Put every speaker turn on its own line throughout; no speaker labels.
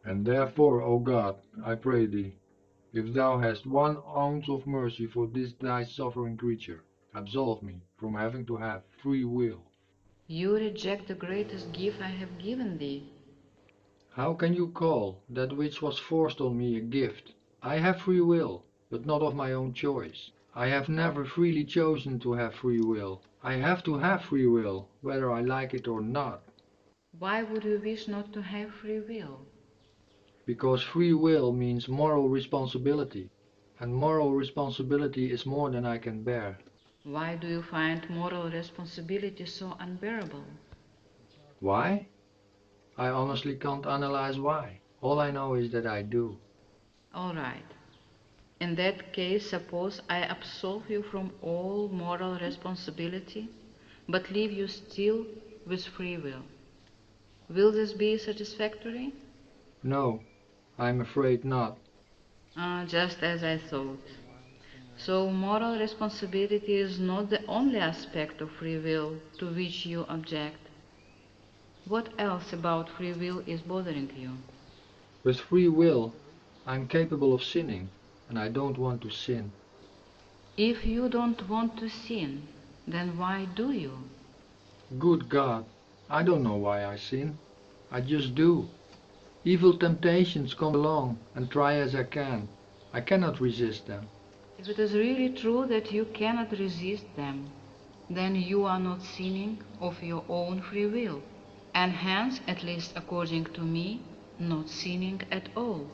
And therefore, O God, I pray thee, if thou hast 1 ounce of mercy for this thy suffering creature, absolve me from having to have free will.
You reject the greatest gift I have given thee.
How can you call that which was forced on me a gift? I have free will, but not of my own choice. I have never freely chosen to have free will. I have to have free will, whether I like it or not.
Why would you wish not to have free will?
Because free will means moral responsibility, and moral responsibility is more than I can bear.
Why do you find moral responsibility so unbearable?
Why? I honestly can't analyze why. All I know is that I do.
All right. In that case, suppose I absolve you from all moral responsibility, but leave you still with free will. Will this be satisfactory?
No, I'm afraid not.
Just as I thought. So moral responsibility is not the only aspect of free will to which you object. What else about free will is bothering you?
With free will, I'm capable of sinning, and I don't want to sin.
If you don't want to sin, then why do you?
Good God, I don't know why I sin. I just do. Evil temptations come along, and try as I can, I cannot resist them.
If it is really true that you cannot resist them, then you are not sinning of your own free will, and hence, at least according to me, not sinning at all.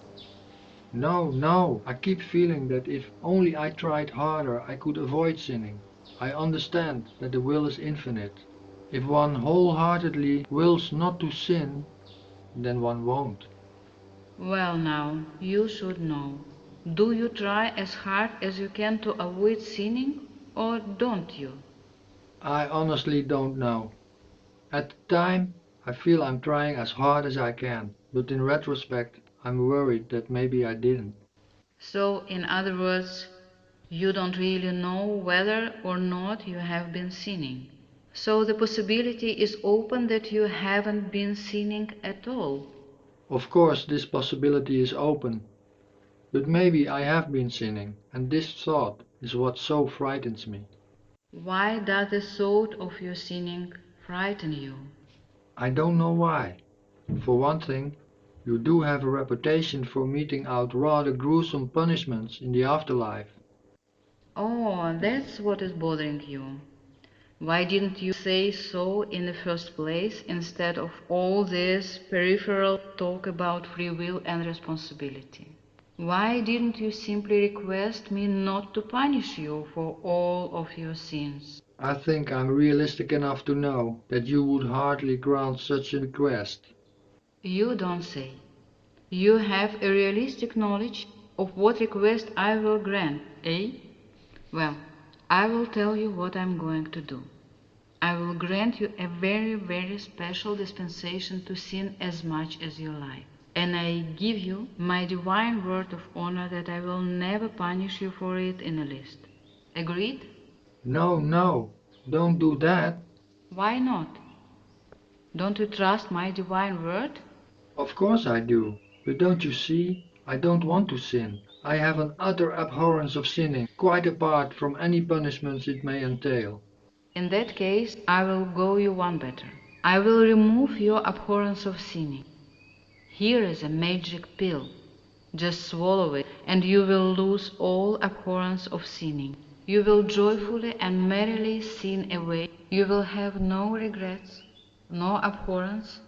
No, no, I keep feeling that if only I tried harder I could avoid sinning. I understand that the will is infinite. If one wholeheartedly wills not to sin, then one won't.
Well now, you should know. Do you try as hard as you can to avoid sinning, or don't you?
I honestly don't know. At the time, I feel I'm trying as hard as I can, but in retrospect, I'm worried that maybe I didn't.
So, in other words, you don't really know whether or not you have been sinning. So the possibility is open that you haven't been sinning at all.
Of course, this possibility is open, but maybe I have been sinning, and this thought is what so frightens me.
Why does the thought of your sinning frighten you?
I don't know why. For one thing, you do have a reputation for meting out rather gruesome punishments in the afterlife.
Oh, that's what is bothering you. Why didn't you say so in the first place instead of all this peripheral talk about free will and responsibility? Why didn't you simply request me not to punish you for all of your sins?
I think I'm realistic enough to know that you would hardly grant such a request.
You don't say. You have a realistic knowledge of what request I will grant, eh? Well, I will tell you what I'm going to do. I will grant you a very, very special dispensation to sin as much as you like. And I give you my divine word of honor that I will never punish you for it in the least. Agreed?
No, no, don't do that.
Why not? Don't you trust my divine word?
Of course I do. But don't you see? I don't want to sin. I have an utter abhorrence of sinning, quite apart from any punishments it may entail.
In that case, I will go you one better. I will remove your abhorrence of sinning. Here is a magic pill. Just swallow it, and you will lose all abhorrence of sinning. You will joyfully and merrily sin away. You will have no regrets, no abhorrence,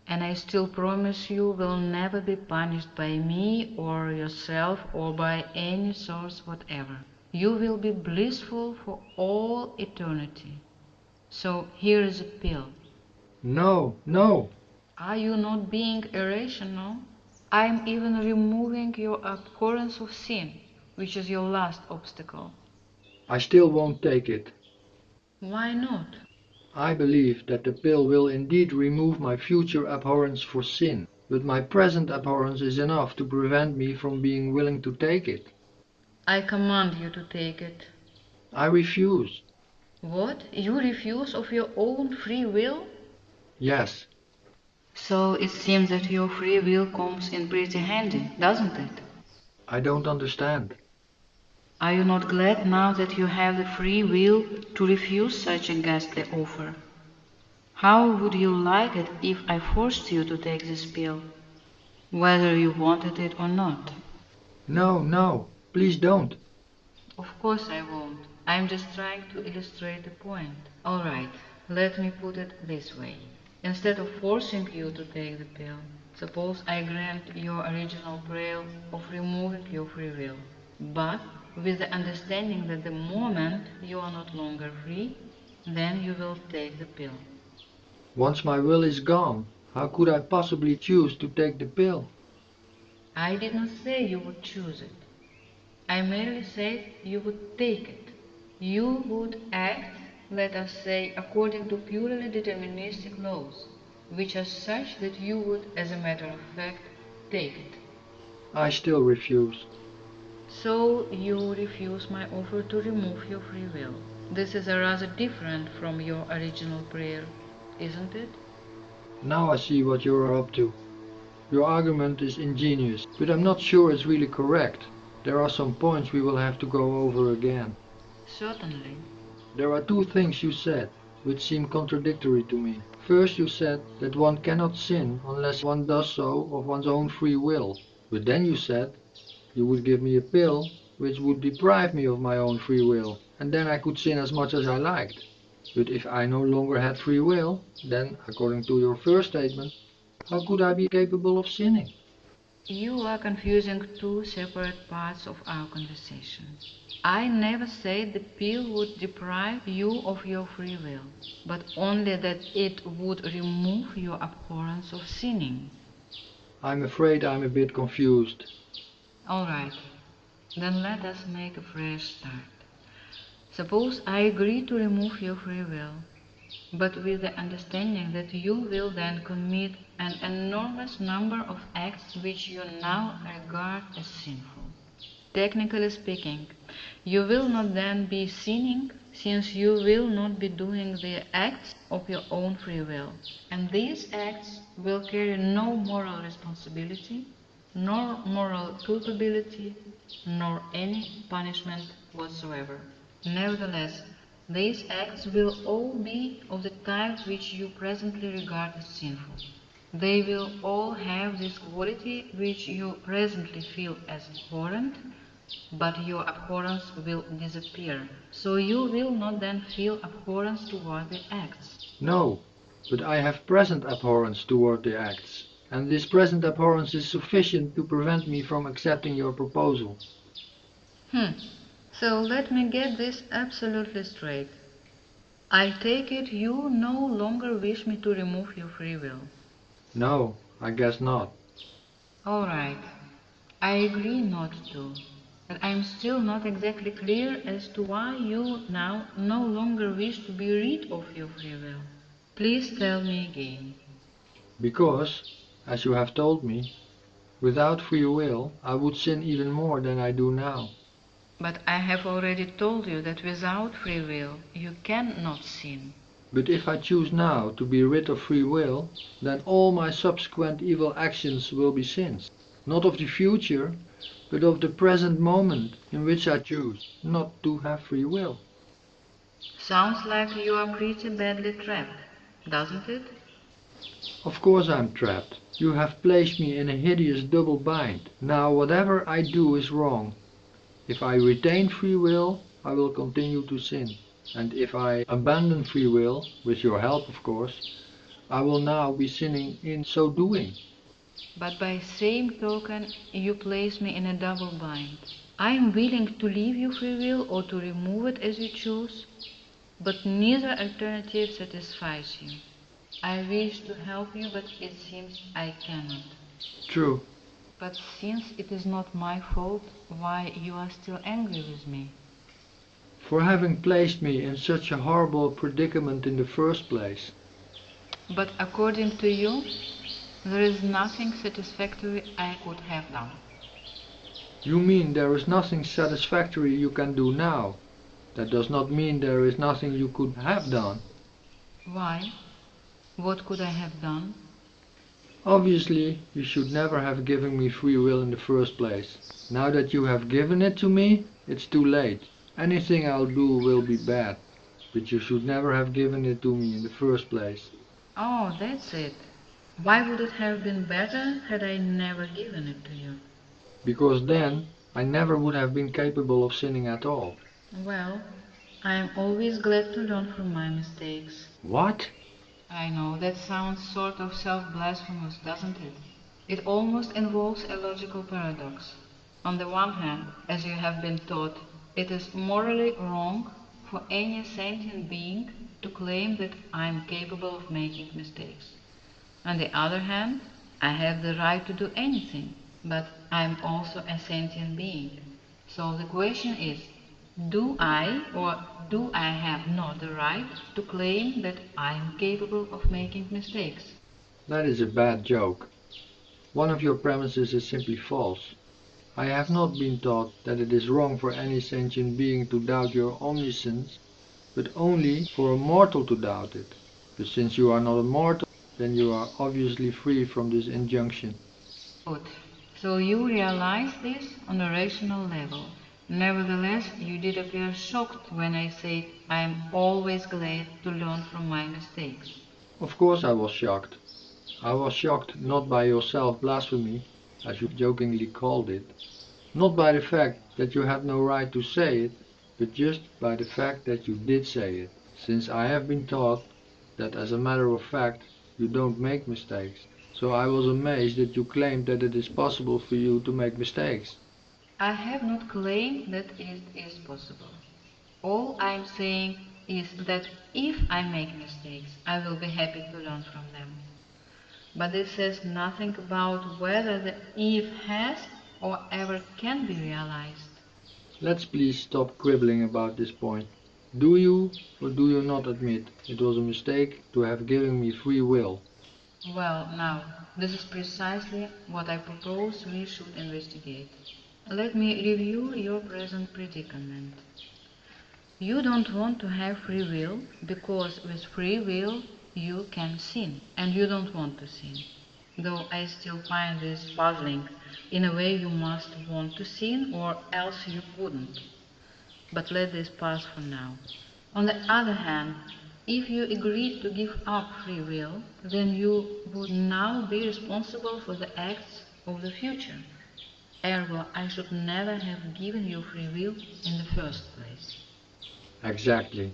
and I still promise you will never be punished by me or yourself or by any source whatever. You will be blissful for all eternity. So here is a pill.
No, no.
Are you not being irrational? I am even removing your abhorrence of sin, which is your last obstacle.
I still won't take it.
Why not?
I believe that the pill will indeed remove my future abhorrence for sin, but my present abhorrence is enough to prevent me from being willing to take it.
I command you to take it.
I refuse.
What? You refuse of your own free will?
Yes,
So it seems that your free will comes in pretty handy, doesn't it?
I don't understand.
Are you not glad now that you have the free will to refuse such a ghastly offer? How would you like it if I forced you to take this pill, whether you wanted it or not?
No, no, please don't.
Of course I won't. I'm just trying to illustrate the point. All right, let me put it this way. Instead of forcing you to take the pill, suppose I grant your original prayer of removing your free will, but with the understanding that the moment you are not longer free, then you will take the pill.
Once my will is gone, how could I possibly choose to take the pill?
I did not say you would choose it. I merely said you would take it. You would act, let us say, according to purely deterministic laws, which are such that you would, as a matter of fact, take it.
I still refuse.
So you refuse my offer to remove your free will. This is a rather different from your original prayer, isn't it?
Now I see what you are up to. Your argument is ingenious, but I'm not sure it's really correct. There are some points we will have to go over again.
Certainly.
There are two things you said, which seem contradictory to me. First you said that one cannot sin unless one does so of one's own free will. But then you said you would give me a pill which would deprive me of my own free will, and then I could sin as much as I liked. But if I no longer had free will, then, according to your first statement, how could I be capable of sinning?
You are confusing two separate parts of our conversation. I never said the pill would deprive you of your free will, but only that it would remove your abhorrence of sinning.
I'm afraid I'm a bit confused.
All right, then let us make a fresh start. Suppose I agree to remove your free will, but with the understanding that you will then commit an enormous number of acts which you now regard as sinful. Technically speaking, you will not then be sinning, since you will not be doing the acts of your own free will. And these acts will carry no moral responsibility, nor moral culpability, nor any punishment whatsoever. Nevertheless, these acts will all be of the type which you presently regard as sinful. They will all have this quality which you presently feel as abhorrent, but your abhorrence will disappear. So you will not then feel abhorrence toward the acts.
No, but I have present abhorrence toward the acts, and this present abhorrence is sufficient to prevent me from accepting your proposal.
So let me get this absolutely straight. I take it you no longer wish me to remove your free will.
No, I guess not.
All right. I agree not to. But I'm still not exactly clear as to why you now no longer wish to be rid of your free will. Please tell me again.
Because, as you have told me, without free will I would sin even more than I do now.
But I have already told you that without free will you cannot sin.
But if I choose now to be rid of free will, then all my subsequent evil actions will be sins. Not of the future, but of the present moment in which I choose not to have free will.
Sounds like you are pretty badly trapped, doesn't it?
Of course I'm trapped. You have placed me in a hideous double bind. Now whatever I do is wrong. If I retain free will, I will continue to sin. And if I abandon free will, with your help of course, I will now be sinning in so doing.
But by same token you place me in a double bind. I am willing to leave you free will or to remove it as you choose, but neither alternative satisfies you. I wish to help you, but it seems I cannot.
True.
But since it is not my fault, why you are still angry with me?
For having placed me in such a horrible predicament in the first place.
But according to you, there is nothing satisfactory I could have done.
You mean there is nothing satisfactory you can do now? That does not mean there is nothing you could have done.
Why? What could I have done?
Obviously, you should never have given me free will in the first place. Now that you have given it to me, it's too late. Anything I'll do will be bad, but you should never have given it to me in the first place.
Oh, that's it. Why would it have been better had I never given it to you?
Because then, I never would have been capable of sinning at all.
Well, I am always glad to learn from my mistakes.
What?
I know that sounds sort of self-blasphemous, doesn't it? It almost involves a logical paradox. On the one hand, as you have been taught, it is morally wrong for any sentient being to claim that I am capable of making mistakes. On the other hand, I have the right to do anything, but I am also a sentient being. So the question is, do I or do I have not the right to claim that I am capable of making mistakes?
That is a bad joke. One of your premises is simply false. I have not been taught that it is wrong for any sentient being to doubt your omniscience, but only for a mortal to doubt it. But since you are not a mortal, then you are obviously free from this injunction.
Good. So you realize this on a rational level. Nevertheless, you did appear shocked when I said I am always glad to learn from my mistakes.
Of course I was shocked. I was shocked not by your self-blasphemy, as you jokingly called it, not by the fact that you had no right to say it, but just by the fact that you did say it, since I have been taught that as a matter of fact you don't make mistakes. So I was amazed that you claimed that it is possible for you to make mistakes.
I have not claimed that it is possible. All I am saying is that if I make mistakes, I will be happy to learn from them. But this says nothing about whether the if has or ever can be realized.
Let's please stop quibbling about this point. Do you or do you not admit it was a mistake to have given me free will?
Well, now, this is precisely what I propose we should investigate. Let me review your present predicament. You don't want to have free will because with free will you can sin, and you don't want to sin. Though I still find this puzzling. In a way, you must want to sin, or else you wouldn't. But let this pass for now. On the other hand, if you agreed to give up free will, then you would now be responsible for the acts of the future. Ergo, I should never have given you free will in the first place.
Exactly.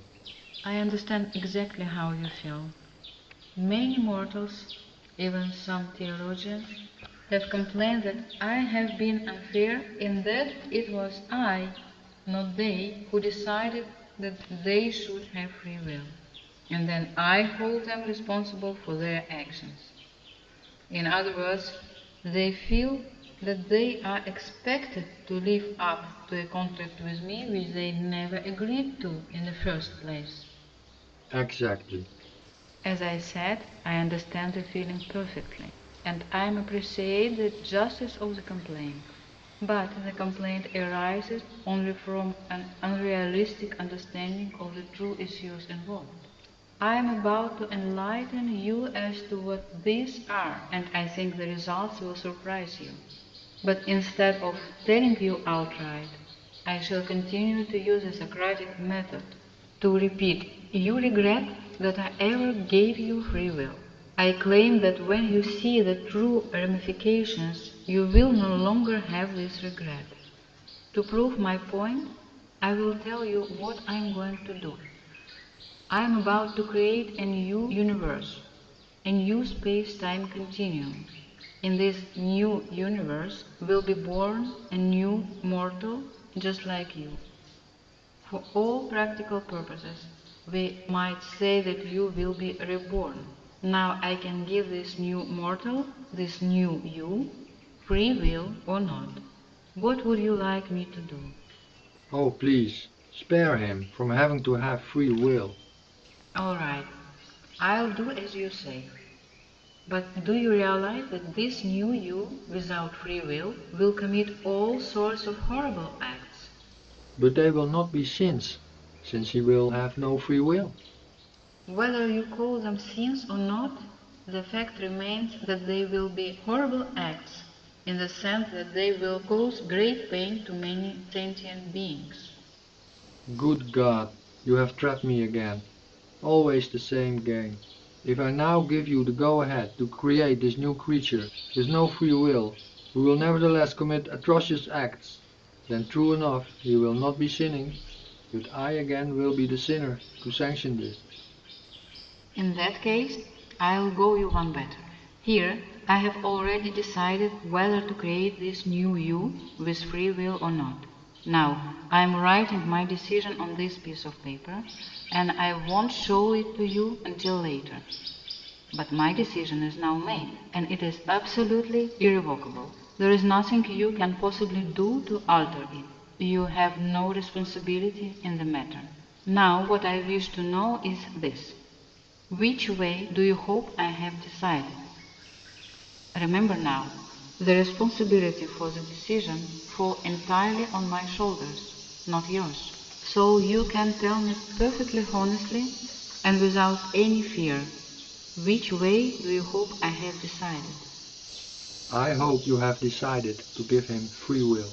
I understand exactly how you feel. Many mortals, even some theologians, have complained that I have been unfair in that it was I, not they, who decided that they should have free will, and then I hold them responsible for their actions. In other words, they feel that they are expected to live up to a contract with me which they never agreed to in the first place.
Exactly.
As I said, I understand the feeling perfectly, and I appreciate the justice of the complaint. But the complaint arises only from an unrealistic understanding of the true issues involved. I am about to enlighten you as to what these are, and I think the results will surprise you. But instead of telling you outright, I shall continue to use the Socratic method. To repeat, you regret that I ever gave you free will. I claim that when you see the true ramifications, you will no longer have this regret. To prove my point, I will tell you what I am going to do. I am about to create a new universe, a new space-time continuum. In this new universe will be born a new mortal just like you. For all practical purposes, we might say that you will be reborn. Now I can give this new mortal, this new you, free will or not. What would you like me to do?
Oh, please, spare him from having to have free will.
All right, I'll do as you say. But do you realize that this new you, without free will commit all sorts of horrible acts?
But they will not be sins, since he will have no free will.
Whether you call them sins or not, The fact remains that they will be horrible acts, in the sense that they will cause great pain to many sentient beings.
Good God, you have trapped me again. Always the same game. If I now give you the go-ahead to create this new creature with no free will, who will nevertheless commit atrocious acts, then true enough he will not be sinning, but I again will be the sinner to sanction this.
In that case, I'll go you one better. Here, I have already decided whether to create this new you with free will or not. Now, I am writing my decision on this piece of paper, and I won't show it to you until later. But my decision is now made, and it is absolutely irrevocable. There is nothing you can possibly do to alter it. You have no responsibility in the matter. Now, what I wish to know is this. Which way do you hope I have decided? Remember now, the responsibility for the decision falls entirely on my shoulders, not yours. So you can tell me perfectly honestly and without any fear, which way do you hope I have decided?
I hope you have decided to give him free will.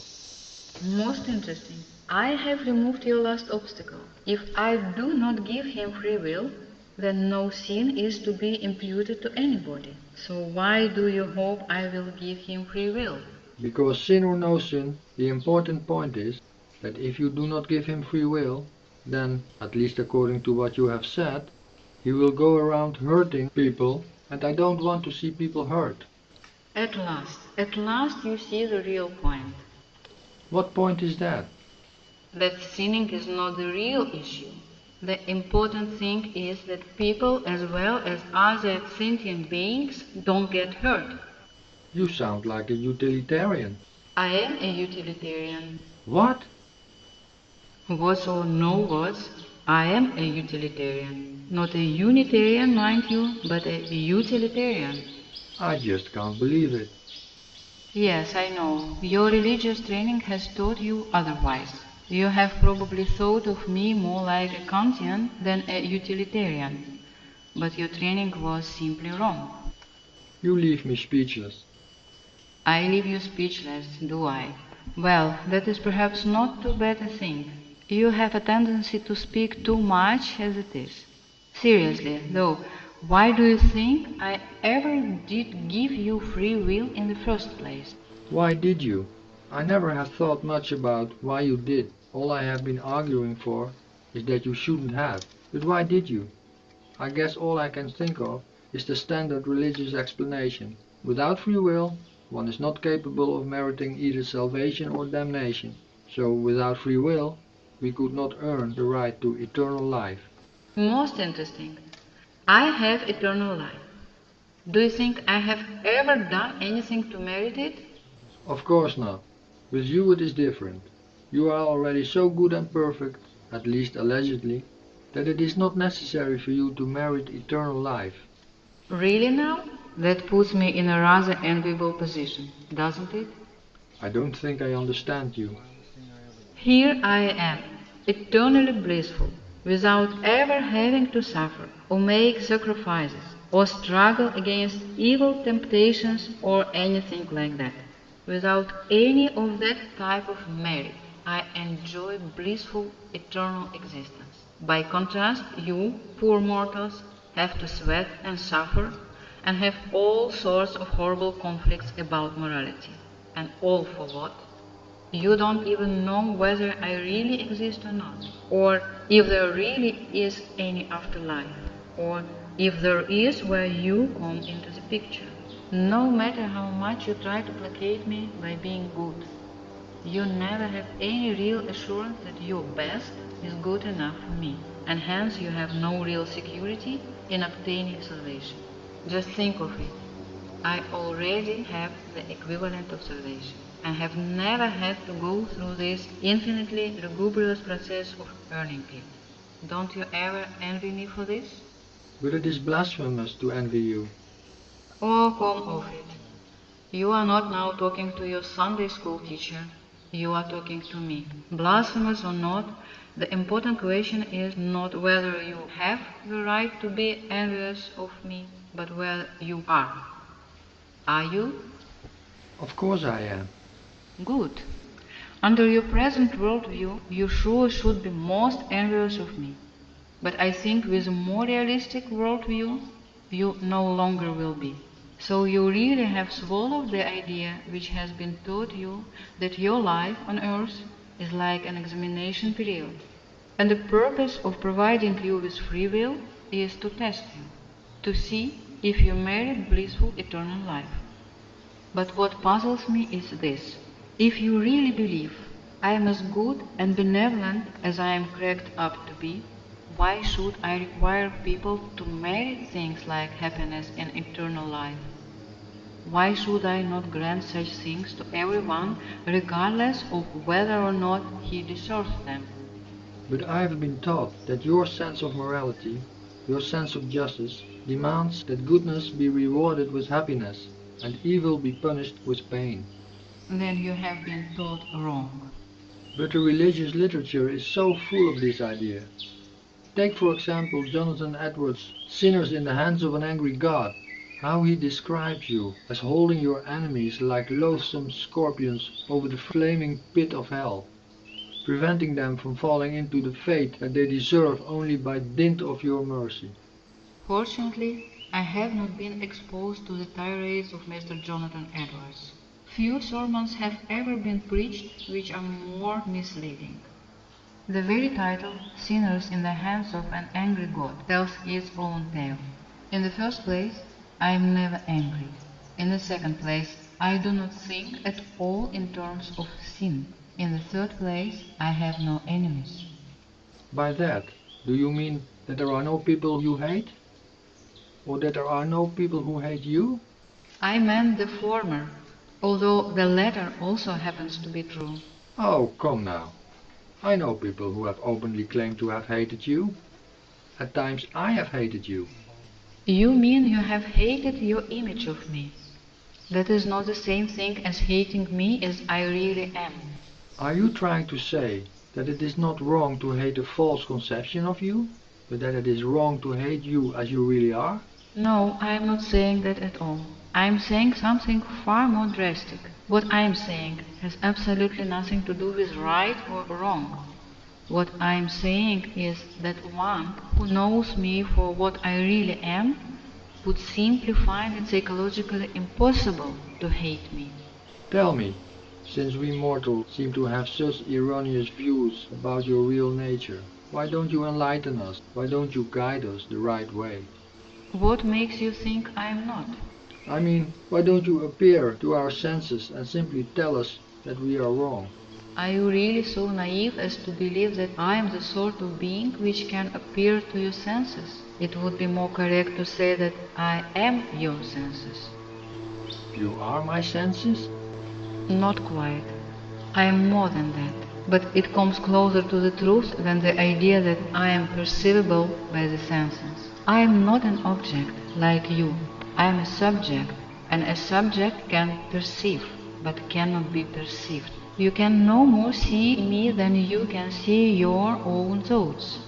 Most interesting. I have removed your last obstacle. If I do not give him free will, then no sin is to be imputed to anybody. So why do you hope I will give him free will?
Because sin or no sin, the important point is that if you do not give him free will, then, at least according to what you have said, he will go around hurting people, and I don't want to see people hurt.
At last you see the real point.
What point is that?
That sinning is not the real issue. The important thing is that people, as well as other sentient beings, don't get hurt.
You sound like a utilitarian.
I am a utilitarian.
What?
Was or no was, I am a utilitarian. Not a Unitarian, mind you, but a utilitarian.
I just can't believe it.
Yes, I know. Your religious training has taught you otherwise. You have probably thought of me more like a Kantian than a utilitarian. But your training was simply wrong.
You leave me speechless.
I leave you speechless, do I? Well, that is perhaps not too bad a thing. You have a tendency to speak too much as it is. Seriously, though, why do you think I ever did give you free will in the first place?
Why did you? I never have thought much about why you did. All I have been arguing for is that you shouldn't have. But why did you? I guess all I can think of is the standard religious explanation. Without free will, one is not capable of meriting either salvation or damnation. So without free will, we could not earn the right to eternal life.
Most interesting. I have eternal life. Do you think I have ever done anything to merit it?
Of course not. With you it is different. You are already so good and perfect, at least allegedly, that it is not necessary for you to merit eternal life.
Really now? That puts me in a rather enviable position, doesn't it?
I don't think I understand you.
Here I am, eternally blissful, without ever having to suffer, or make sacrifices, or struggle against evil temptations or anything like that. Without any of that type of merit, I enjoy blissful, eternal existence. By contrast, you, poor mortals, have to sweat and suffer, and have all sorts of horrible conflicts about morality. And all for what? You don't even know whether I really exist or not, or if there really is any afterlife, or if there is where you come into the picture. No matter how much you try to placate me by being good, you never have any real assurance that your best is good enough for me, and hence you have no real security in obtaining salvation. Just think of it. I already have the equivalent of salvation, and have never had to go through this infinitely lugubrious process of earning it. Don't you ever envy me for this?
But it is blasphemous to envy you.
Oh, come off it. You are not now talking to your Sunday school teacher. You are talking to me. Blasphemous or not, the important question is not whether you have the right to be envious of me, but where you are. Are you?
Of course I am.
Good. Under your present worldview, you sure should be most envious of me. But I think with a more realistic worldview, you no longer will be. So you really have swallowed the idea which has been taught you that your life on earth is like an examination period. And the purpose of providing you with free will is to test you, to see if you merit blissful eternal life. But what puzzles me is this. If you really believe I am as good and benevolent as I am cracked up to be, why should I require people to merit things like happiness and eternal life? Why should I not grant such things to everyone, regardless of whether or not he deserves them?
But I have been taught that your sense of morality, your sense of justice, demands that goodness be rewarded with happiness and evil be punished with pain.
Then you have been taught wrong.
But the religious literature is so full of this idea. Take for example Jonathan Edwards' Sinners in the Hands of an Angry God, how he describes you as holding your enemies like loathsome scorpions over the flaming pit of hell, preventing them from falling into the fate that they deserve only by dint of your mercy.
Fortunately, I have not been exposed to the tirades of Mr. Jonathan Edwards. Few sermons have ever been preached which are more misleading. The very title, Sinners in the Hands of an Angry God, tells its own tale. In the first place, I am never angry. In the second place, I do not think at all in terms of sin. In the third place, I have no enemies.
By that, do you mean that there are no people you hate? Or that there are no people who hate you?
I meant the former, although the latter also happens to be true.
Oh, come now. I know people who have openly claimed to have hated you. At times I have hated you.
You mean you have hated your image of me. That is not the same thing as hating me as I really am.
Are you trying to say that it is not wrong to hate a false conception of you, but that it is wrong to hate you as you really are?
No, I am not saying that at all. I am saying something far more drastic. What I am saying has absolutely nothing to do with right or wrong. What I am saying is that one who knows me for what I really am would simply find it psychologically impossible to hate me.
Tell me, since we mortals seem to have such erroneous views about your real nature, why don't you enlighten us? Why don't you guide us the right way?
What makes you think I am not?
I mean, why don't you appear to our senses and simply tell us that we are wrong?
Are you really so naive as to believe that I am the sort of being which can appear to your senses? It would be more correct to say that I am your senses.
You are my senses?
Not quite. I am more than that. But it comes closer to the truth than the idea that I am perceivable by the senses. I am not an object like you. I am a subject, and a subject can perceive, but cannot be perceived. You can no more see me than you can see your own thoughts.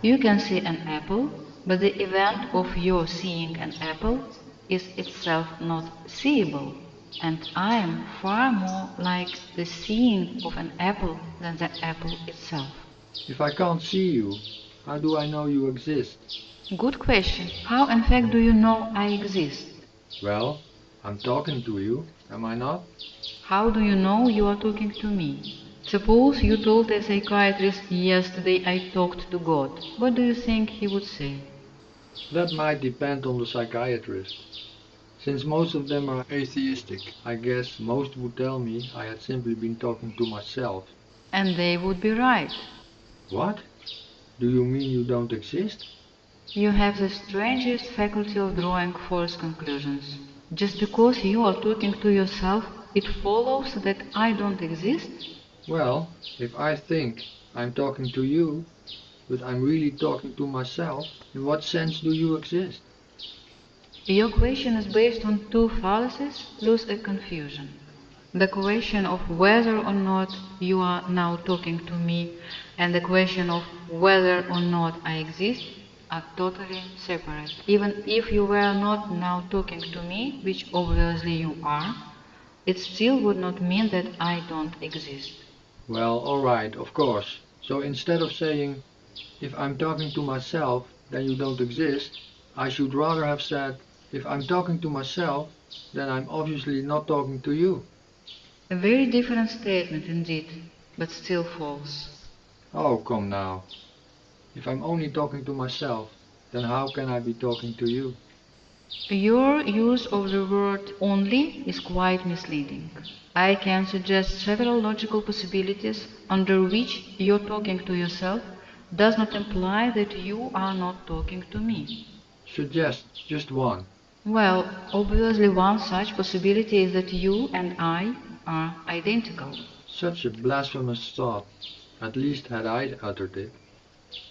You can see an apple, but the event of your seeing an apple is itself not seeable, and I am far more like the seeing of an apple than the apple itself.
If I can't see you, how do I know you exist?
Good question. How in fact do you know I exist?
Well, I'm talking to you, am I not?
How do you know you are talking to me? Suppose you told a psychiatrist yesterday I talked to God. What do you think he would say?
That might depend on the psychiatrist. Since most of them are atheistic, I guess most would tell me I had simply been talking to myself.
And they would be right.
What? Do you mean you don't exist?
You have the strangest faculty of drawing false conclusions. Just because you are talking to yourself, it follows that I don't exist?
Well, if I think I'm talking to you, but I'm really talking to myself, in what sense do you exist?
Your question is based on two fallacies plus a confusion. The question of whether or not you are now talking to me and the question of whether or not I exist are totally separate. Even if you were not now talking to me, which obviously you are, it still would not mean that I don't exist.
Well, alright, of course. So instead of saying, if I'm talking to myself, then you don't exist, I should rather have said, if I'm talking to myself, then I'm obviously not talking to you.
A very different statement indeed, but still false.
Oh, come now. If I'm only talking to myself, then how can I be talking to you?
Your use of the word only is quite misleading. I can suggest several logical possibilities under which your talking to yourself does not imply that you are not talking to me.
Suggest just one.
Well, obviously one such possibility is that you and I are identical.
Such a blasphemous thought. At least had I uttered it.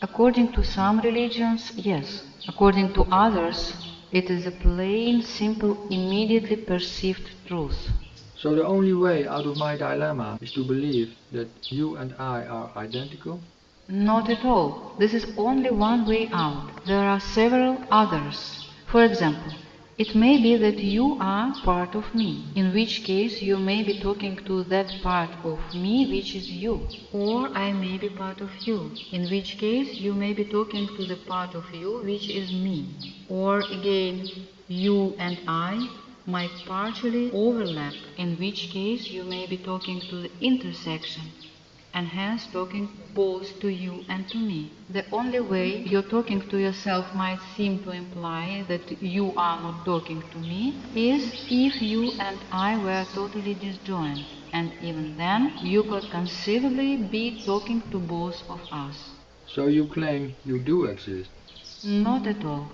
According to some religions, yes. According to others, it is a plain, simple, immediately perceived truth.
So the only way out of my dilemma is to believe that you and I are identical?
Not at all. This is only one way out. There are several others. For example, it may be that you are part of me, in which case you may be talking to that part of me which is you. Or I may be part of you, in which case you may be talking to the part of you which is me. Or again, you and I might partially overlap, in which case you may be talking to the intersection and hence talking both to you and to me. The only way your talking to yourself might seem to imply that you are not talking to me is if you and I were totally disjoint, and even then you could conceivably be talking to both of us.
So you claim you do exist?
Not at all.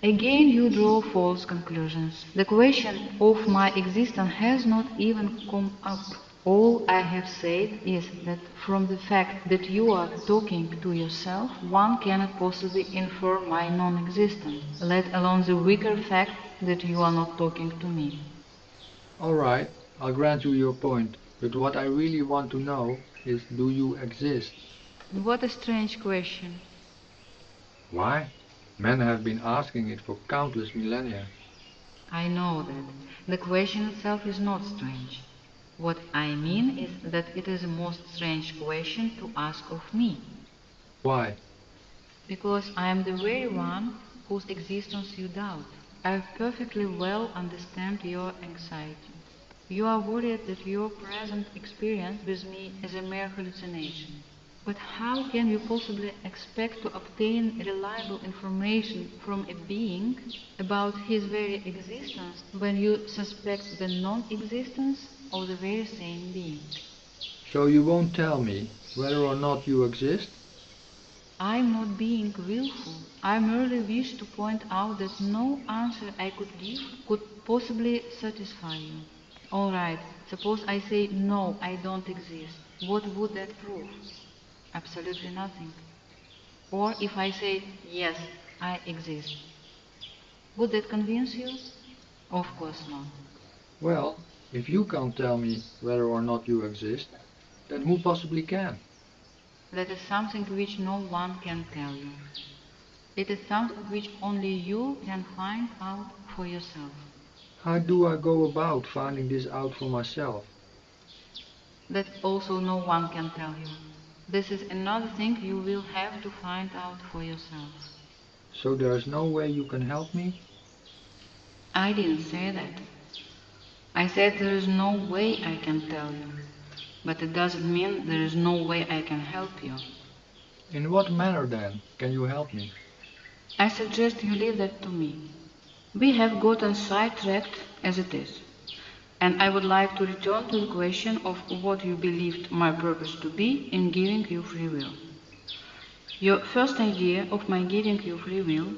Again, you draw false conclusions. The question of my existence has not even come up. All I have said is that from the fact that you are talking to yourself, one cannot possibly infer my non-existence, let alone the weaker fact that you are not talking to me.
Alright, I'll grant you your point, but what I really want to know is, do you exist?
What a strange question.
Why? Men have been asking it for countless millennia.
I know that. The question itself is not strange. What I mean is that it is a most strange question to ask of me.
Why?
Because I am the very one whose existence you doubt. I perfectly well understand your anxiety. You are worried that your present experience with me is a mere hallucination. But how can you possibly expect to obtain reliable information from a being about his very existence when you suspect the non-existence of the very same being?
So you won't tell me whether or not you exist?
I am not being willful. I merely wish to point out that no answer I could give could possibly satisfy you. All right, suppose I say no, I don't exist. What would that prove? Absolutely nothing. Or if I say yes, I exist. Would that convince you? Of course not.
Well, if you can't tell me whether or not you exist, then who possibly can?
That is something which no one can tell you. It is something which only you can find out for yourself.
How do I go about finding this out for myself?
That also no one can tell you. This is another thing you will have to find out for yourself.
So there is no way you can help me?
I didn't say that. I said there is no way I can tell you. But it doesn't mean there is no way I can help you.
In what manner, then, can you help me?
I suggest you leave that to me. We have gotten sidetracked as it is. And I would like to return to the question of what you believed my purpose to be in giving you free will. Your first idea of my giving you free will,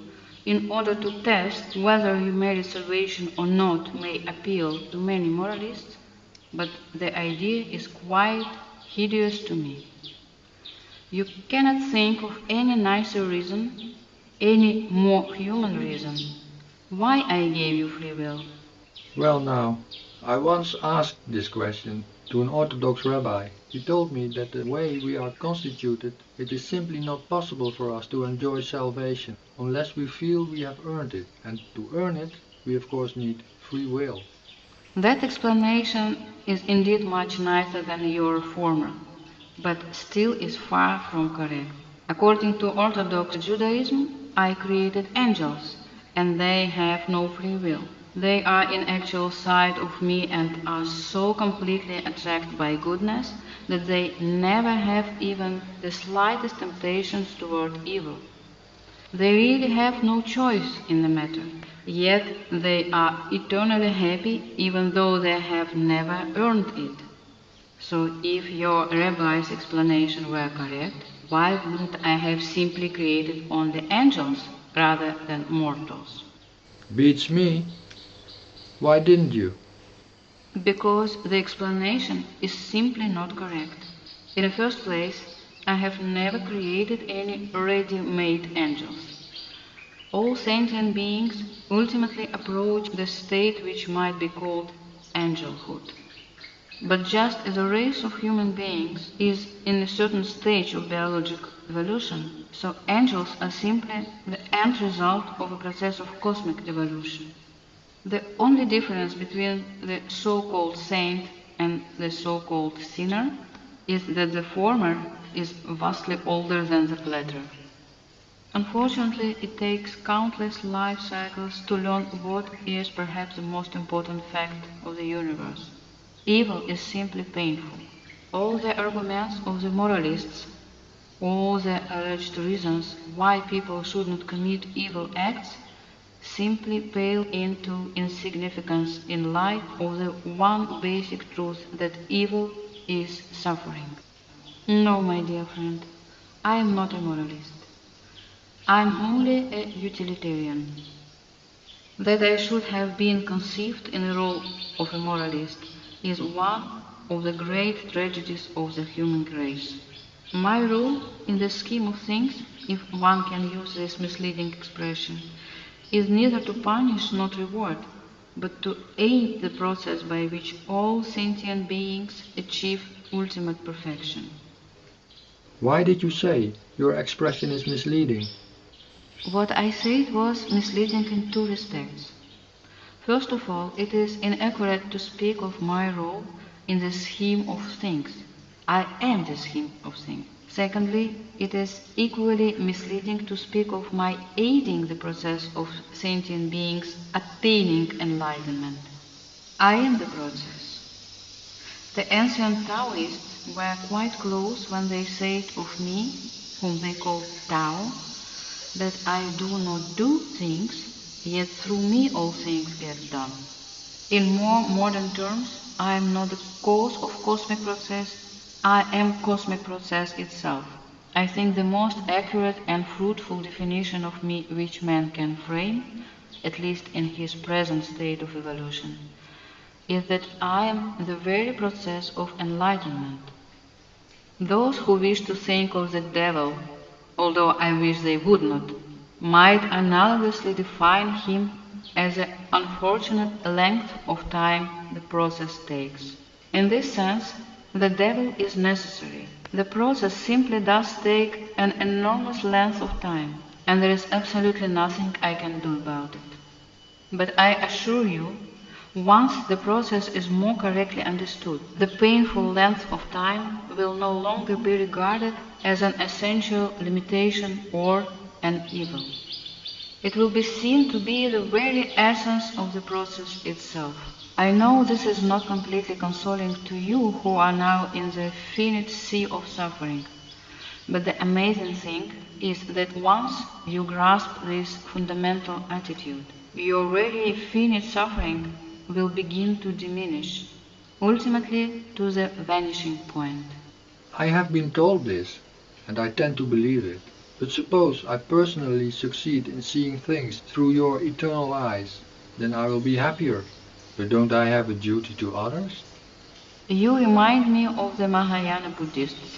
in order to test whether human salvation or not, may appeal to many moralists, but the idea is quite hideous to me. You cannot think of any nicer reason, any more human reason, why I gave you free will.
Well now, I once asked this question to an Orthodox rabbi. He told me that the way we are constituted, it is simply not possible for us to enjoy salvation unless we feel we have earned it, and to earn it, we of course need free will.
That explanation is indeed much nicer than your former, but still is far from correct. According to Orthodox Judaism, I created angels, and they have no free will. They are in actual sight of me and are so completely attracted by goodness that they never have even the slightest temptations toward evil. They really have no choice in the matter, yet they are eternally happy even though they have never earned it. So if your rabbi's explanation were correct, why wouldn't I have simply created only angels rather than mortals?
Beats me. Why didn't you?
Because the explanation is simply not correct. In the first place, I have never created any ready-made angels. All sentient beings ultimately approach the state which might be called angelhood. But just as a race of human beings is in a certain stage of biological evolution, so angels are simply the end result of a process of cosmic evolution. The only difference between the so-called saint and the so-called sinner is that the former is vastly older than the latter. Unfortunately, it takes countless life cycles to learn what is perhaps the most important fact of the universe. Evil is simply painful. All the arguments of the moralists, all the alleged reasons why people should not commit evil acts simply pale into insignificance in light of the one basic truth that evil is suffering. No, my dear friend, I am not a moralist. I am only a utilitarian. That I should have been conceived in the role of a moralist is one of the great tragedies of the human race. My role in the scheme of things, if one can use this misleading expression, is neither to punish nor reward, but to aid the process by which all sentient beings achieve ultimate perfection.
Why did you say your expression is misleading?
What I said was misleading in two respects. First of all, it is inaccurate to speak of my role in the scheme of things. I am the scheme of things. Secondly, it is equally misleading to speak of my aiding the process of sentient beings attaining enlightenment. I am the process. The ancient Taoists were quite close when they said of me, whom they called Tao, that I do not do things, yet through me all things get done. In more modern terms, I am not the cause of cosmic process, I am cosmic process itself. I think the most accurate and fruitful definition of me which man can frame, at least in his present state of evolution, is that I am the very process of enlightenment. Those who wish to think of the devil, although I wish they would not, might analogously define him as the unfortunate length of time the process takes. In this sense, the devil is necessary. The process simply does take an enormous length of time, and there is absolutely nothing I can do about it. But I assure you, once the process is more correctly understood, the painful length of time will no longer be regarded as an essential limitation or an evil. It will be seen to be the very essence of the process itself. I know this is not completely consoling to you who are now in the finite sea of suffering, but the amazing thing is that once you grasp this fundamental attitude, your really finite suffering will begin to diminish, ultimately to the vanishing point.
I have been told this, and I tend to believe it. But suppose I personally succeed in seeing things through your eternal eyes, then I will be happier. But don't I have a duty to others?
You remind me of the Mahayana Buddhists.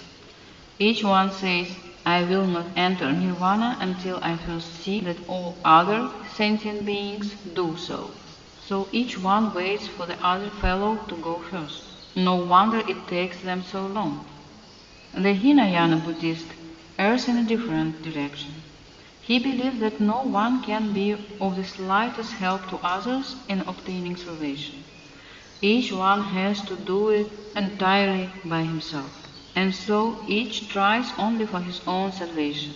Each one says, I will not enter nirvana until I first see that all other sentient beings do so. So each one waits for the other fellow to go first. No wonder it takes them so long. The Hinayana Buddhist errs in a different direction. He believes that no one can be of the slightest help to others in obtaining salvation. Each one has to do it entirely by himself, and so each tries only for his own salvation.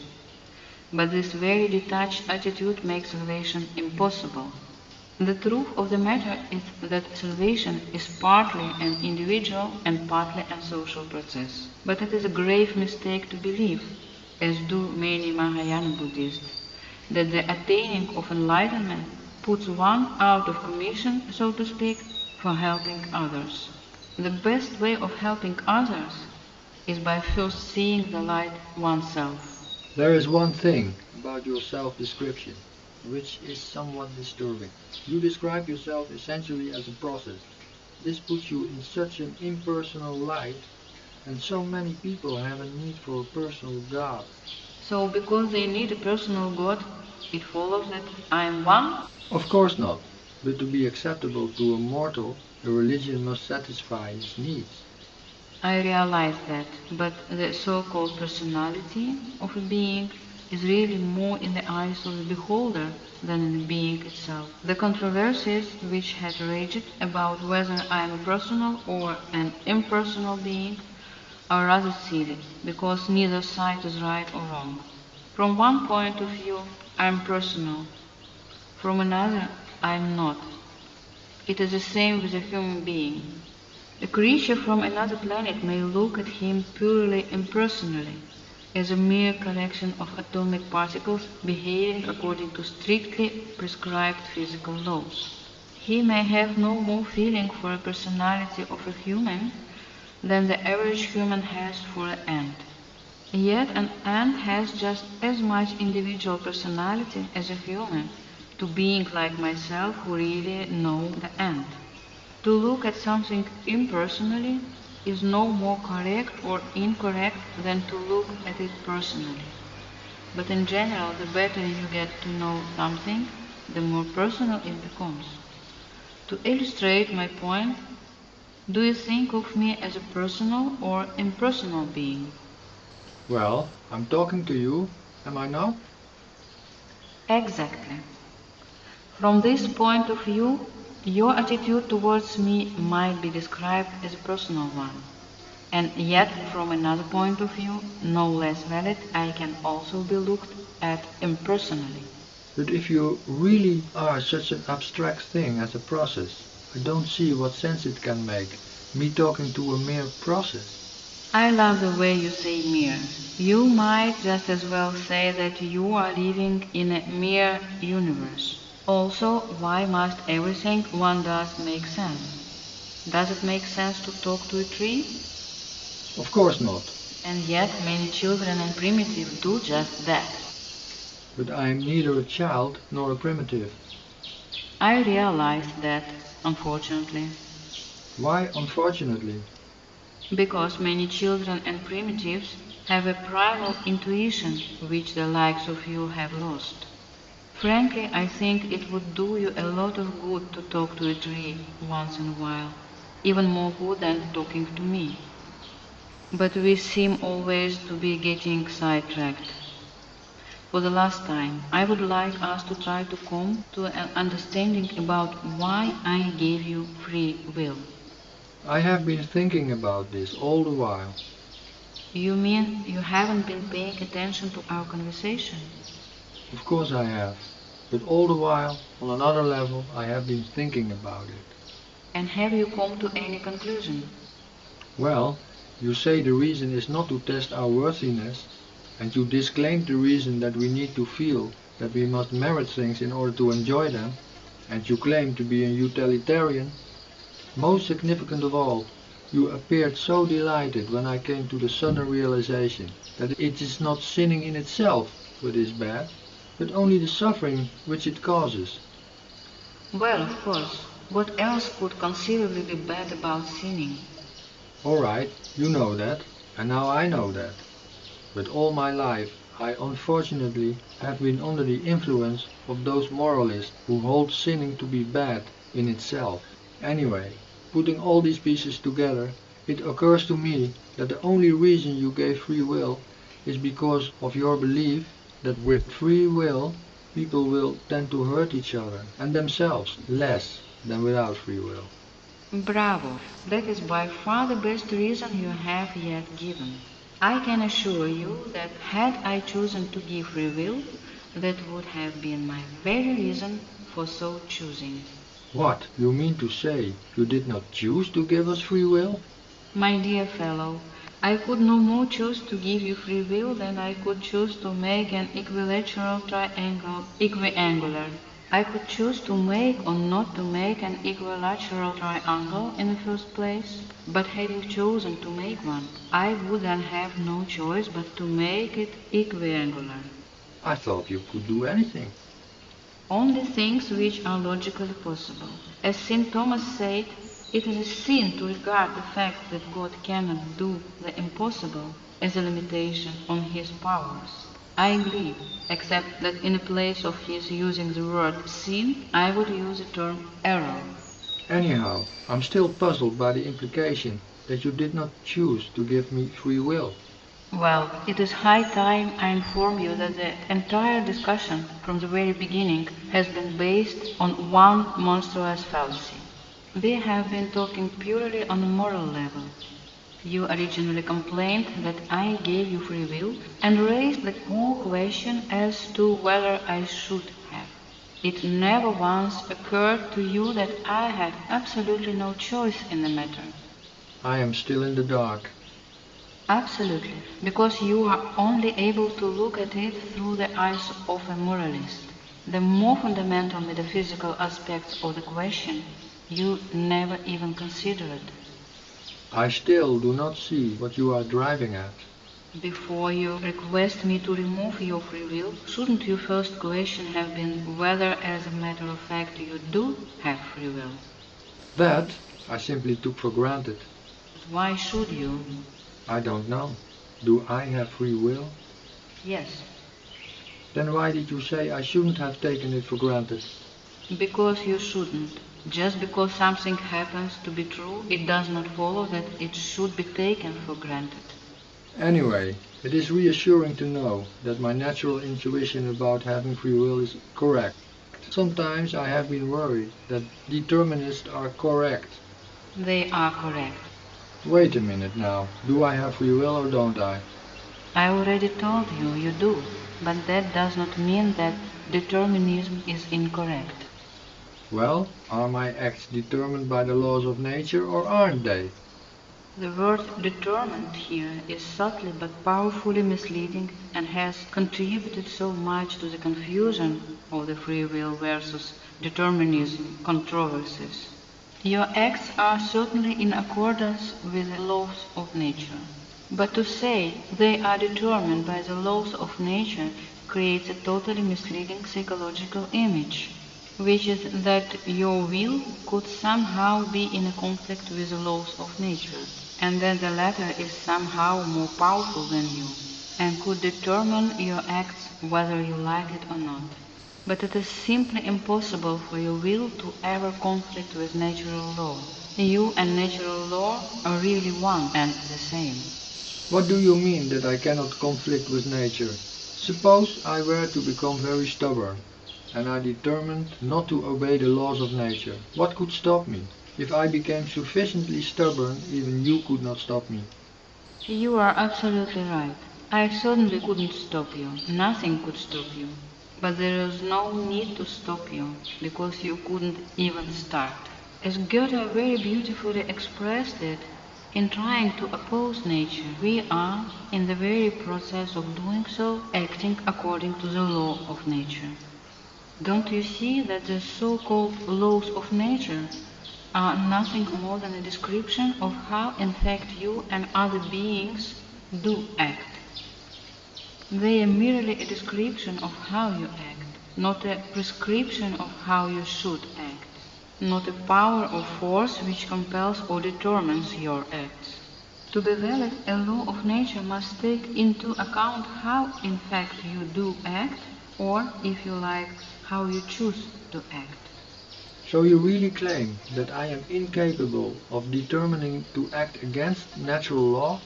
But this very detached attitude makes salvation impossible. The truth of the matter is that salvation is partly an individual and partly a social process. But it is a grave mistake to believe, as do many Mahayana Buddhists, that the attaining of enlightenment puts one out of commission, so to speak, for helping others. The best way of helping others is by first seeing the light oneself.
There is one thing about your self-description which is somewhat disturbing. You describe yourself essentially as a process. This puts you in such an impersonal light, and so many people have a need for a personal God.
So because they need a personal God, it follows that I am one?
Of course not, but to be acceptable to a mortal, a religion must satisfy his needs.
I realize that, but the so-called personality of a being is really more in the eyes of the beholder than in the being itself. The controversies which had raged about whether I am a personal or an impersonal being are rather silly, because neither side is right or wrong. From one point of view, I am personal. From another, I am not. It is the same with a human being. A creature from another planet may look at him purely impersonally, as a mere collection of atomic particles behaving according to strictly prescribed physical laws. He may have no more feeling for a personality of a human than the average human has for an ant. Yet an ant has just as much individual personality as a human, to beings like myself who really know the ant. To look at something impersonally is no more correct or incorrect than to look at it personally. But in general, the better you get to know something, the more personal it becomes. To illustrate my point, do you think of me as a personal or impersonal being?
Well, I'm talking to you, am I not?
Exactly. From this point of view, your attitude towards me might be described as a personal one. And yet, from another point of view, no less valid, I can also be looked at impersonally.
But if you really are such an abstract thing as a process, I don't see what sense it can make, me talking to a mere process.
I love the way you say mere. You might just as well say that you are living in a mere universe. Also, why must everything one does make sense? Does it make sense to talk to a tree?
Of course not.
And yet many children and primitives do just that.
But I am neither a child nor a primitive.
I realize that, unfortunately,
Why unfortunately?
because many children and primitives have a primal intuition which the likes of you have lost. Frankly, I think it would do you a lot of good to talk to a tree once in a while, even more good than talking to me. But we seem always to be getting sidetracked. For the last time, I would like us to try to come to an understanding about why I gave you free will.
I have been thinking about this all the while.
You mean you haven't been paying attention to our conversation?
Of course I have. But all the while, on another level, I have been thinking about it.
And have you come to any conclusion?
Well, you say the reason is not to test our worthiness, and you disclaim the reason that we need to feel that we must merit things in order to enjoy them, and you claim to be a utilitarian. Most significant of all, you appeared so delighted when I came to the sudden realization that it is not sinning in itself what is bad, but only the suffering which it causes.
Well, of course. What else could conceivably be bad about sinning?
All right, you know that, and now I know that. But all my life I unfortunately have been under the influence of those moralists who hold sinning to be bad in itself. Anyway, Putting all these pieces together, it occurs to me that the only reason you gave free will is because of your belief that with free will people will tend to hurt each other and themselves less than without free will.
Bravo! That is by far the best reason you have yet given. I can assure you that had I chosen to give free will, that would have been my very reason for so choosing.
What, you mean to say you did not choose to give us free will?
My dear fellow, I could no more choose to give you free will than I could choose to make an equilateral triangle equiangular. I could choose to make or not to make an equilateral triangle in the first place, but having chosen to make one, I would then have no choice but to make it equiangular.
I thought you could do anything.
Only things which are logically possible. As St. Thomas said, it is a sin to regard the fact that God cannot do the impossible as a limitation on his powers. I agree, except that in place of his using the word sin, I would use the term error.
Anyhow, I'm still puzzled by the implication that you did not choose to give me free will.
Well, it is high time I inform you that the entire discussion from the very beginning has been based on one monstrous fallacy. We have been talking purely on a moral level. You originally complained that I gave you free will and raised the whole question as to whether I should have. It never once occurred to you that I had absolutely no choice in the matter.
I am still in the dark.
Absolutely, because you are only able to look at it through the eyes of a moralist. The more fundamental metaphysical aspects of the question you never even considered.
I still do not see what you are driving at.
Before you request me to remove your free will, shouldn't your first question have been whether, as a matter of fact, you do have free will?
That I simply took for granted.
Why should you?
I don't know. Do I have free will?
Yes,
Then why did you say I shouldn't have taken it for granted?
because you shouldn't. Just because something happens to be true, it does not follow that it should be taken for granted.
Anyway, it is reassuring to know that my natural intuition about having free will is correct. Sometimes I have been worried that determinists are correct.
They are correct.
Wait a minute now. Do I have free will or don't I?
I already told you you do, but that does not mean that determinism is incorrect.
Well, are my acts determined by the laws of nature or aren't they?
The word determined here is subtly but powerfully misleading and has contributed so much to the confusion of the free will versus determinism controversies. Your acts are certainly in accordance with the laws of nature. But to say they are determined by the laws of nature creates a totally misleading psychological image, which is that your will could somehow be in a conflict with the laws of nature, and that the latter is somehow more powerful than you, and could determine your acts whether you like it or not. But it is simply impossible for your will to ever conflict with natural law. You and natural law are really one and the same.
What do you mean that I cannot conflict with nature? Suppose I were to become very stubborn, and I determined not to obey the laws of nature. What could stop me? If I became sufficiently stubborn, even you could not stop me.
You are absolutely right. I certainly couldn't stop you. Nothing could stop you. But there is no need to stop you, because you couldn't even start. As Goethe very beautifully expressed it, in trying to oppose nature, we are, in the very process of doing so, acting according to the law of nature. Don't you see that the so-called laws of nature are nothing more than a description of how in fact you and other beings do act? They are merely a description of how you act, not a prescription of how you should act, not a power or force which compels or determines your acts. To be valid, a law of nature must take into account how in fact you do act, or, if you like, how you choose to act.
So you really claim that I am incapable of determining to act against natural law?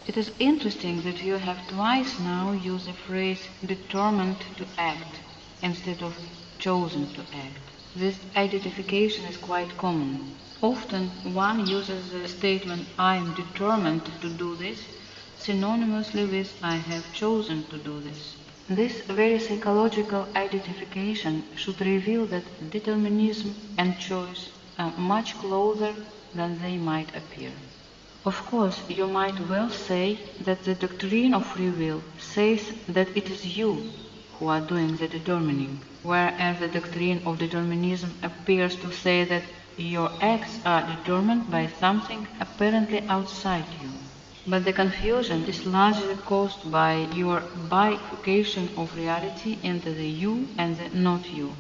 It is interesting that you have twice now used the phrase determined to act instead of chosen to act. This identification is quite common. Often one uses the statement I am determined to do this synonymously with I have chosen to do this. This very psychological identification should reveal that determinism and choice are much closer than they might appear. Of course, you might well say that the doctrine of free will says that it is you who are doing the determining, whereas the doctrine of determinism appears to say that your acts are determined by something apparently outside you. But the confusion is largely caused by your bifurcation of reality into the you and the not you.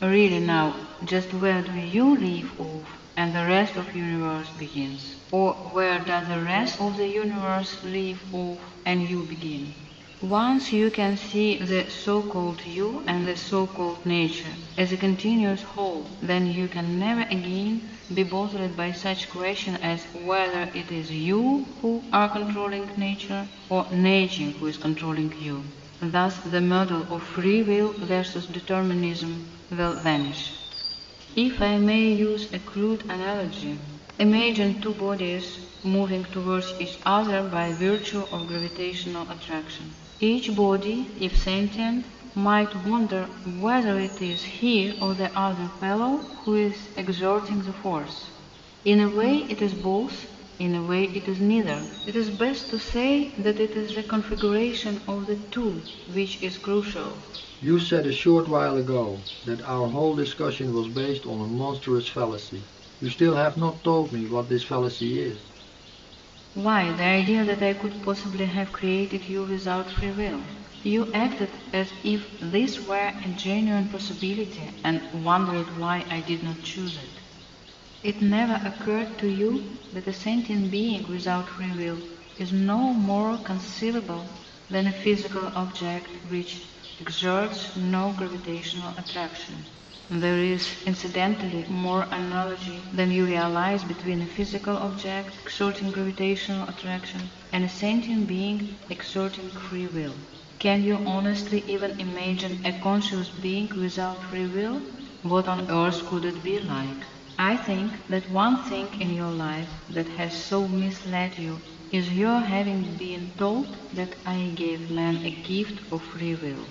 Really now, just where do you leave off and the rest of the universe begins? Or where does the rest of the universe leave off and you begin? Once you can see the so-called you and the so-called nature as a continuous whole, then you can never again be bothered by such question as whether it is you who are controlling nature or nature who is controlling you. Thus the model of free will versus determinism will vanish. If I may use a crude analogy, imagine two bodies moving towards each other by virtue of gravitational attraction. Each body, if sentient, might wonder whether it is he or the other fellow who is exerting the force. In a way it is both, in a way it is neither. It is best to say that it is the configuration of the two which is crucial.
You said a short while ago that our whole discussion was based on a monstrous fallacy. You still have not told me what this fallacy is.
Why, the idea that I could possibly have created you without free will. You acted as if this were a genuine possibility and wondered why I did not choose it. It never occurred to you that a sentient being without free will is no more conceivable than a physical object which exerts no gravitational attraction. There is, incidentally, more analogy than you realize between a physical object exerting gravitational attraction and a sentient being exerting free will. Can you honestly even imagine a conscious being without free will? What on earth could it be like? I think that one thing in your life that has so misled you is your having been told that I gave man a gift of free will.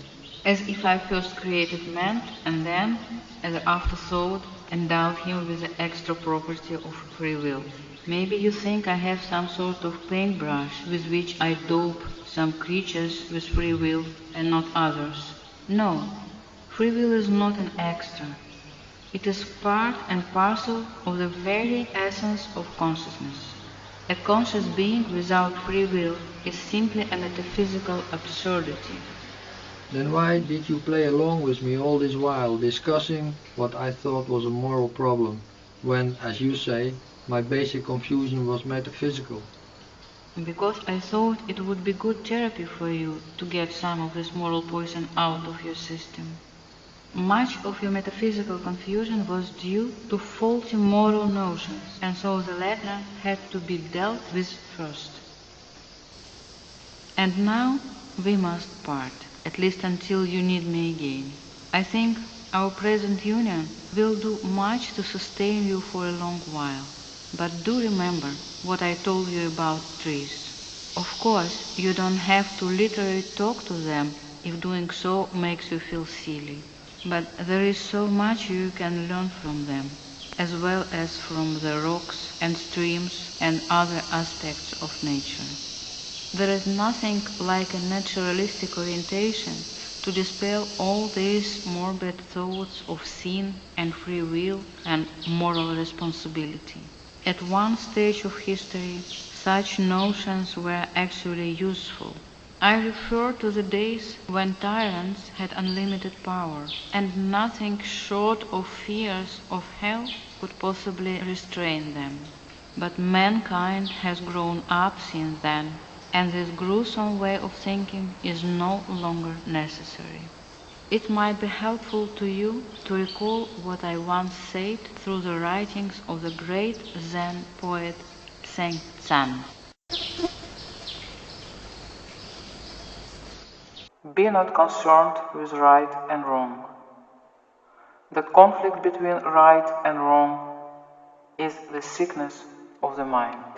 As if I first created man and then, as an afterthought, endowed him with the extra property of free will. Maybe you think I have some sort of paintbrush with which I dope some creatures with free will and not others. No, free will is not an extra. It is part and parcel of the very essence of consciousness. A conscious being without free will is simply a metaphysical absurdity.
Then why did you play along with me all this while, discussing what I thought was a moral problem, when, as you say, my basic confusion was metaphysical?
Because I thought it would be good therapy for you to get some of this moral poison out of your system. Much of your metaphysical confusion was due to faulty moral notions, and so the latter had to be dealt with first. And now we must part, at least until you need me again. I think our present union will do much to sustain you for a long while. But do remember what I told you about trees. Of course, you don't have to literally talk to them if doing so makes you feel silly. But there is so much you can learn from them, as well as from the rocks and streams and other aspects of nature. There is nothing like a naturalistic orientation to dispel all these morbid thoughts of sin and free will and moral responsibility. At one stage of history, such notions were actually useful. I refer to the days when tyrants had unlimited power, and nothing short of fears of hell could possibly restrain them. But mankind has grown up since then, and this gruesome way of thinking is no longer necessary. It might be helpful to you to recall what I once said through the writings of the great Zen poet Saint San. Be not concerned with right and wrong. The conflict between right and wrong is the sickness of the mind.